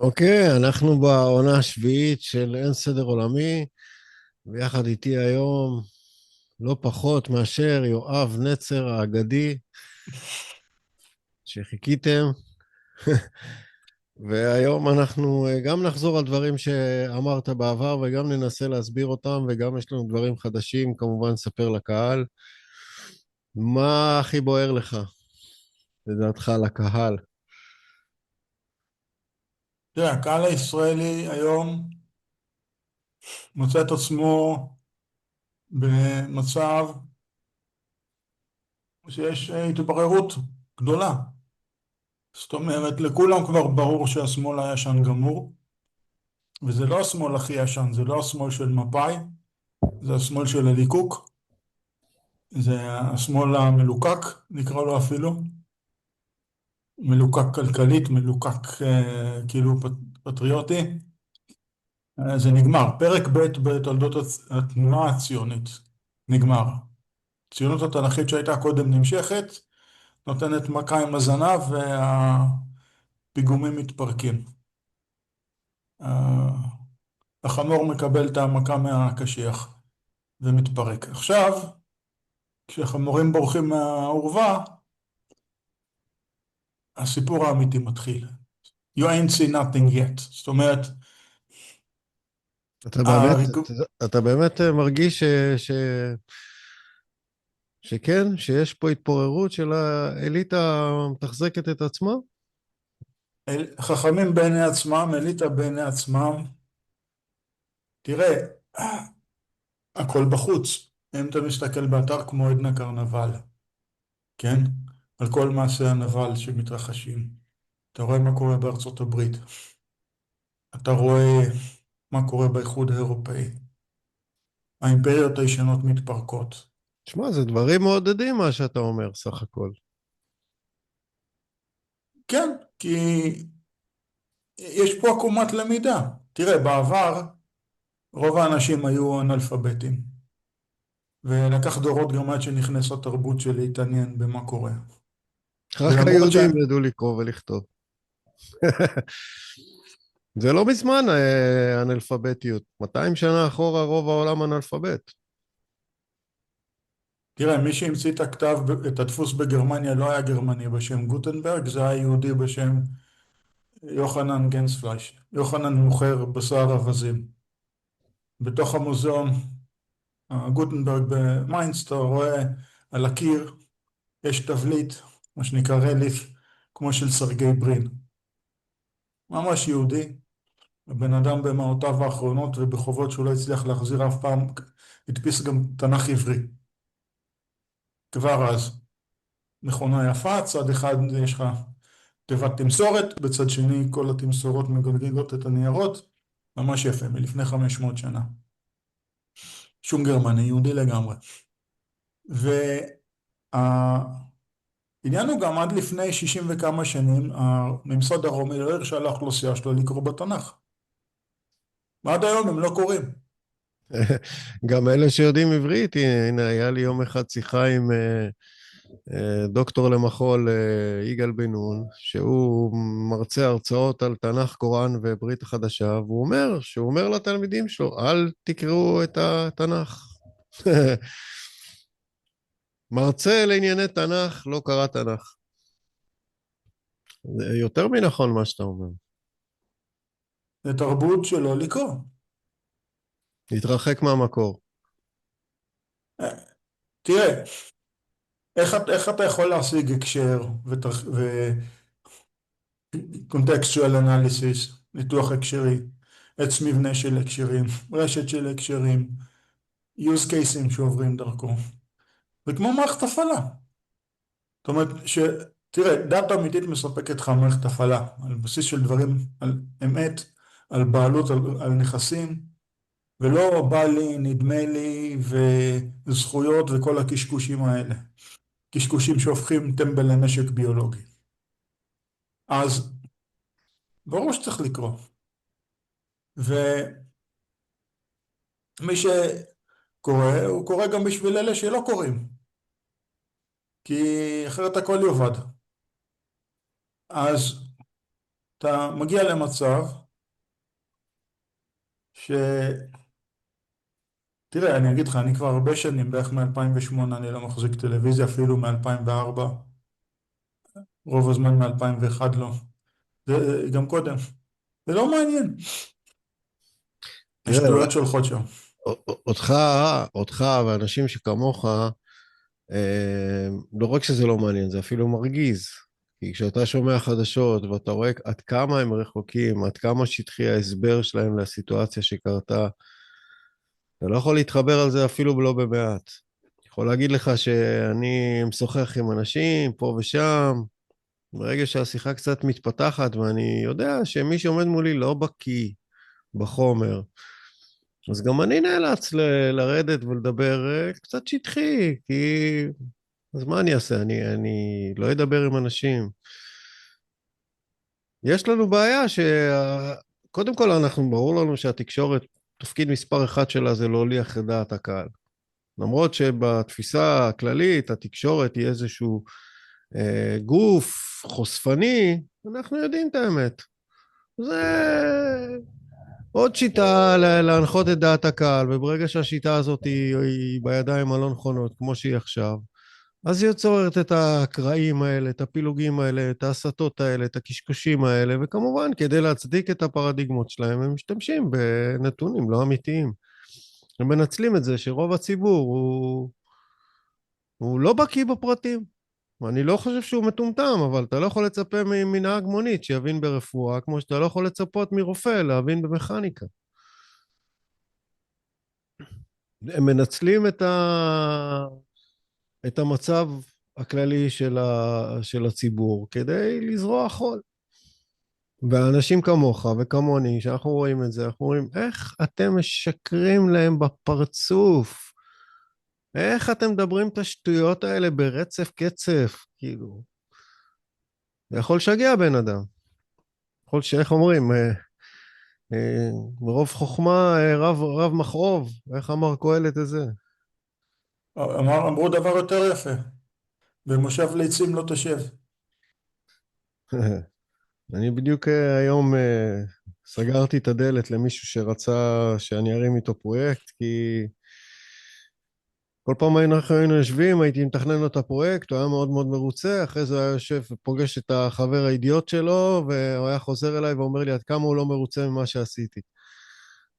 אוקיי, אנחנו בעונה השביעית של אין סדר עולמי, ויחד איתי היום לא פחות מאשר יואב נצר האגדי, שחיכיתם, והיום אנחנו גם נחזור על דברים שאמרת בעבר וגם ננסה להסביר אותם, וגם יש לנו דברים חדשים, כמובן נספר לקהל. מה הכי בוער לך, לדעתך, לקהל? תראה, הקהל הישראלי היום מוצא את עצמו במצב שיש התבררות גדולה. זאת אומרת, לכולם כבר ברור שהשמאל הישן גמור, וזה לא השמאל הכי ישן, זה לא השמאל של מפא"י, זה השמאל של הליקוק, זה השמאל המלוקק, נקרא לו אפילו, מלוקק כלכלית, מלוקק כאילו פטריוטי. זה נגמר. פרק ב' בתולדות התנועה הציונית נגמר. הציונות התנ"כית שהייתה קודם נמשכת, נותנת מכה עם הזנב והפיגומים מתפרקים. החמור מקבל את המכה מהקשיח ומתפרק. עכשיו, כשחמורים בורחים מהאורווה, הסיפור האמיתי מתחיל. You ain't seen nothing yet. זאת אומרת, אתה באמת, הריכוז- אתה באמת מרגיש ש... שכן, שיש פה התפוררות של האליטה המתחזקת את עצמה? חכמים בעיני עצמם, אליטה בעיני עצמם. תראה, הכל בחוץ. אם אתה מסתכל באתר כמו עדנה קרנבל, כן? על כל מעשי הנבל שמתרחשים. אתה רואה מה קורה בארצות הברית. אתה רואה מה קורה באיחוד האירופאי. האימפריות הישנות מתפרקות. תשמע, זה דברים מעודדים מה שאתה אומר, סך הכל. כן, כי יש פה עקומת למידה. תראה, בעבר רוב האנשים היו אנאלפביתים, ולקח דורות גם עד שנכנסה תרבות של להתעניין במה קורה. רק ולמרות ש... היהודים ידעו לקרוא ולכתוב. זה לא מזמן אנאלפביתיות. 200 שנה אחורה רוב העולם אנאלפבית. תראה, מי שהמציא את הכתב, את הדפוס בגרמניה לא היה גרמני בשם גוטנברג, זה היה יהודי בשם יוחנן גנספלייש. יוחנן מוכר בשר אווזים. בתוך המוזיאון גוטנברג במיינדס, אתה רואה על הקיר, יש תבליט, מה שנקרא רליף, כמו של סרגי ברין. ממש יהודי, הבן אדם במעותיו האחרונות ובחובות שהוא לא הצליח להחזיר אף פעם, הדפיס גם תנ"ך עברי. כבר אז. מכונה יפה, צד אחד יש לך תיבת תמסורת, בצד שני כל התמסורות מגלגלות את הניירות, ממש יפה, מלפני 500 שנה. שום גרמני, יהודי לגמרי. העניין הוא גם עד לפני 60 וכמה שנים, הממסד הרומי לא הרשה לאוכלוסייה שלו לקרוא בתנ"ך. ועד היום הם לא קוראים. גם אלה שיודעים עברית, הנה, היה לי יום אחד שיחה עם דוקטור למחול יגאל בן נון, שהוא מרצה הרצאות על תנ"ך, קוראן וברית החדשה, והוא אומר, שהוא אומר לתלמידים שלו, אל תקראו את התנ"ך. מרצה לענייני תנ"ך, לא קרא תנ"ך. זה יותר מנכון מה שאתה אומר. זה תרבות שלא לקרוא. להתרחק מהמקור. תראה, איך אתה יכול להשיג הקשר ו-contextual analysis, ניתוח הקשרי, עץ מבנה של הקשרים, רשת של הקשרים, use cases שעוברים דרכו. וכמו מערכת הפעלה. זאת אומרת תראה, דאטה אמיתית מספקת לך מערכת הפעלה, על בסיס של דברים, על אמת, על בעלות, על נכסים, ולא בא לי, נדמה לי, וזכויות וכל הקשקושים האלה. קשקושים שהופכים טמבל לנשק ביולוגי. אז ברור שצריך לקרוא. ומי שקורא, הוא קורא גם בשביל אלה שלא קוראים. כי אחרת הכל יאבד. אז אתה מגיע למצב ש... תראה, אני אגיד לך, אני כבר הרבה שנים, בערך מ-2008 אני לא מחזיק טלוויזיה, אפילו מ-2004, רוב הזמן מ-2001 לא, גם קודם. זה לא מעניין, תראה, השטויות שהולכות שם. אותך ואנשים שכמוך, לא רק שזה לא מעניין, זה אפילו מרגיז. כי כשאתה שומע חדשות ואתה רואה עד כמה הם רחוקים, עד כמה שטחי ההסבר שלהם לסיטואציה שקרתה, אתה לא יכול להתחבר על זה אפילו לא במעט. אני יכול להגיד לך שאני משוחח עם אנשים פה ושם, ברגע שהשיחה קצת מתפתחת ואני יודע שמי שעומד מולי לא בקיא בחומר, אז גם אני נאלץ לרדת ולדבר קצת שטחי, כי אז מה אני אעשה? אני לא אדבר עם אנשים. יש לנו בעיה קודם כל ברור לנו שהתקשורת, תפקיד מספר אחד שלה זה להוליך את דעת הקהל. למרות שבתפיסה הכללית התקשורת היא איזשהו גוף חושפני, אנחנו יודעים את האמת. זה עוד שיטה להנחות את דעת הקהל, וברגע שהשיטה הזאת היא בידיים הלא נכונות, כמו שהיא עכשיו, אז היא יוצרת את הקרעים האלה, את הפילוגים האלה, את ההסתות האלה, את הקשקושים האלה, וכמובן, כדי להצדיק את הפרדיגמות שלהם, הם משתמשים בנתונים לא אמיתיים. הם מנצלים את זה שרוב הציבור הוא לא בקיא בפרטים. אני לא חושב שהוא מטומטם, אבל אתה לא יכול לצפה מנהג מונית שיבין ברפואה, כמו שאתה לא יכול לצפות מרופא להבין במכניקה. הם מנצלים את המצב הכללי של הציבור כדי לזרוע חול. ואנשים כמוך וכמוני, שאנחנו רואים את זה, אנחנו רואים איך אתם משקרים להם בפרצוף. איך אתם מדברים את השטויות האלה ברצף קצף, כאילו. זה יכול לשגע בן אדם. יכול שאיך אומרים, מרוב חוכמה רב מכאוב, איך אמר קהלת את זה? אמרו דבר יותר יפה, במושב ליצים לא תשב. אני בדיוק היום סגרתי את הדלת למישהו שרצה שאני ארים איתו פרויקט, כי כל פעם אנחנו היינו יושבים, הייתי מתכנן לו את הפרויקט, הוא היה מאוד מאוד מרוצה, אחרי זה הוא היה יושב ופוגש את החבר האידיוט שלו, והוא היה חוזר אליי ואומר לי עד כמה הוא לא מרוצה ממה שעשיתי.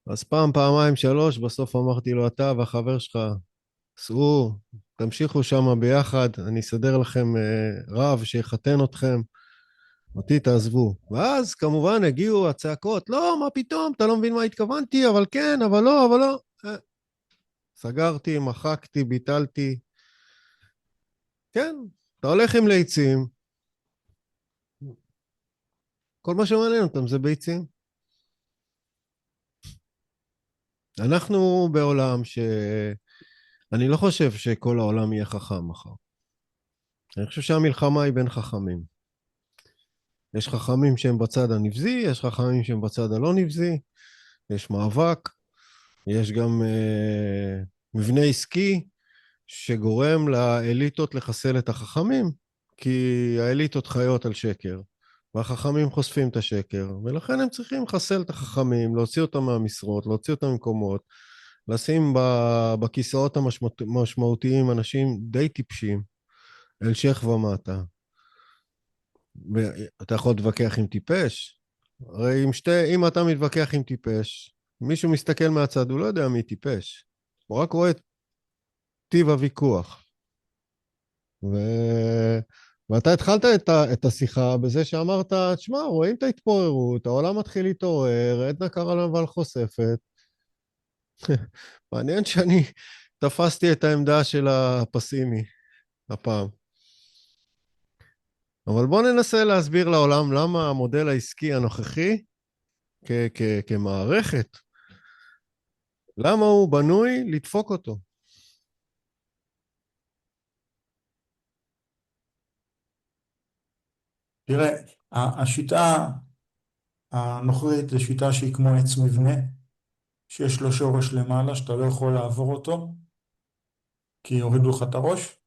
אז פעם, פעמיים, שלוש, בסוף אמרתי לו, אתה והחבר שלך, סעו, תמשיכו שם ביחד, אני אסדר לכם רב שיחתן אתכם, אותי תעזבו. ואז כמובן הגיעו הצעקות, לא, מה פתאום, אתה לא מבין מה התכוונתי, אבל כן, אבל לא, אבל לא. סגרתי, מחקתי, ביטלתי. כן, אתה הולך עם ליצים, כל מה שמעניין אותם זה ביצים. אנחנו בעולם אני לא חושב שכל העולם יהיה חכם מחר. אני חושב שהמלחמה היא בין חכמים. יש חכמים שהם בצד הנבזי, יש חכמים שהם בצד הלא נבזי, יש מאבק, יש גם מבנה עסקי שגורם לאליטות לחסל את החכמים, כי האליטות חיות על שקר, והחכמים חושפים את השקר, ולכן הם צריכים לחסל את החכמים, להוציא אותם מהמשרות, להוציא אותם ממקומות, לשים בכיסאות המשמעותיים אנשים די טיפשים, אלשיך ומטה. אתה יכול להתווכח עם טיפש? הרי אם אתה מתווכח עם טיפש, מישהו מסתכל מהצד, הוא לא יודע מי טיפש. הוא רק רואה את טיב הוויכוח. ו... ואתה התחלת את השיחה בזה שאמרת, תשמע, רואים את ההתפוררות, העולם מתחיל להתעורר, עדנה קרנבל חושפת. מעניין שאני תפסתי את העמדה של הפסימי הפעם. אבל בואו ננסה להסביר לעולם למה המודל העסקי הנוכחי כמערכת, למה הוא בנוי לדפוק אותו. תראה, השיטה הנוכרית זו שיטה שהיא כמו עץ מבנה, שיש לו שורש למעלה שאתה לא יכול לעבור אותו, כי יורידו לך את הראש.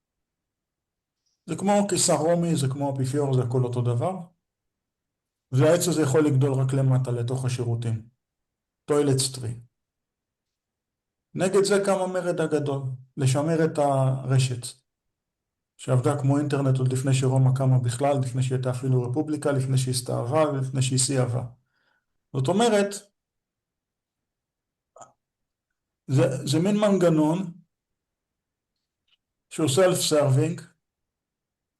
זה כמו קיסר רומי, זה כמו אפיפיור, זה הכל אותו דבר. והעץ הזה יכול לגדול רק למטה, לתוך השירותים. טוילט סטרי. נגד זה קם המרד הגדול, לשמר את הרשת, שעבדה כמו אינטרנט עוד לפני שרומא קמה בכלל, לפני שהיא הייתה אפילו רפובליקה, לפני שהיא הסתערה ולפני שהיא סייבה. זאת אומרת, זה מין מנגנון שעושה אלף סרווינג,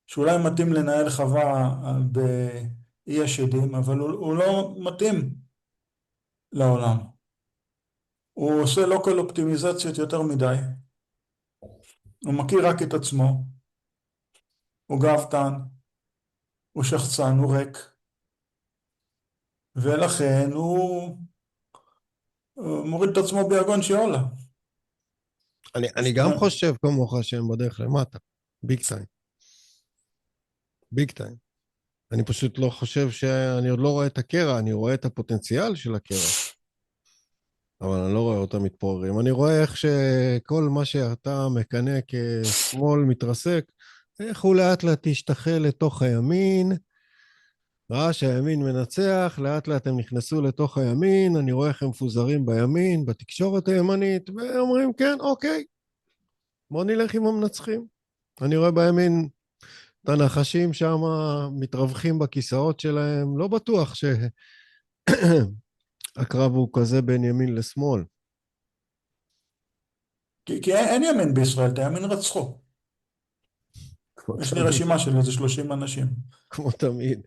שאולי מתאים לנהל חווה באי השדים, אבל הוא לא מתאים לעולם. הוא עושה לוקל אופטימיזציות יותר מדי. הוא מכיר רק את עצמו, הוא גאוותן, הוא שחצן, הוא ריק, ולכן הוא מוריד את עצמו ביגון שאולה. אני גם חושב כמוך שהם בדרך למטה. ביג טיים. ביג טיים. אני פשוט לא חושב שאני עוד לא רואה את הקרע, אני רואה את הפוטנציאל של הקרע. אבל אני לא רואה אותם מתפוררים. אני רואה איך שכל מה שאתה מקנה כשמאל מתרסק, איך הוא לאט לאט ישתחל לתוך הימין, ראה שהימין מנצח, לאט לאט הם נכנסו לתוך הימין, אני רואה איך הם מפוזרים בימין, בתקשורת הימנית, ואומרים כן, אוקיי, בוא נלך עם המנצחים. אני רואה בימין את הנחשים שם מתרווחים בכיסאות שלהם, לא בטוח שהקרב הוא כזה בין ימין לשמאל. כי אין ימין בישראל, את הימין רצחו. כמו יש לי תמיד, רשימה של איזה 30 אנשים. כמו תמיד.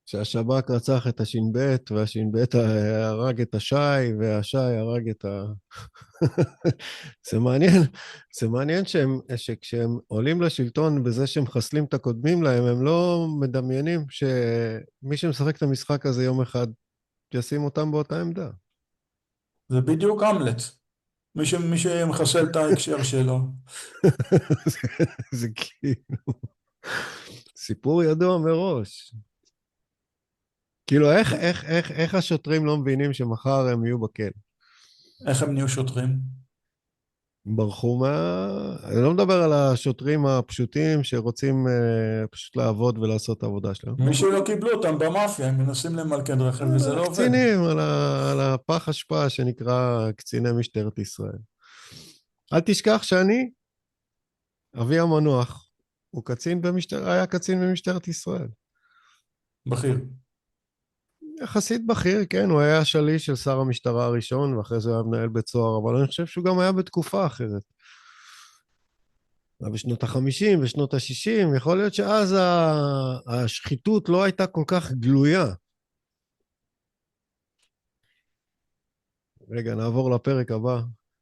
שהשב"כ רצח את הש"ב, והש"ב הרג את הש"י, והש"י הרג את ה... זה מעניין שכשהם עולים לשלטון בזה שהם מחסלים את הקודמים להם, הם לא מדמיינים שמי שמשחק את המשחק הזה יום אחד ישים אותם באותה עמדה. זה בדיוק המלט. מי שמחסל את ההקשר שלו. זה כאילו סיפור ידוע מראש. כאילו, איך השוטרים לא מבינים שמחר הם יהיו בכלא? איך הם נהיו שוטרים? ברחו אני לא מדבר על השוטרים הפשוטים שרוצים פשוט לעבוד ולעשות את העבודה שלהם. מי שלא קיבלו אותם במאפיה, הם מנסים למלכד רכב וזה לא עובד. קצינים על הפח אשפה שנקרא קציני משטרת ישראל. אל תשכח שאני, אבי המנוח, הוא היה קצין במשטרת ישראל. בכיר. יחסית בכיר, כן, הוא היה שליש של שר המשטרה הראשון, ואחרי זה הוא היה מנהל בית סוהר, אבל אני חושב שהוא גם היה בתקופה אחרת. בשנות ה-50, בשנות ה-60, יכול להיות שאז השחיתות לא הייתה כל כך גלויה. רגע, נעבור לפרק הבא.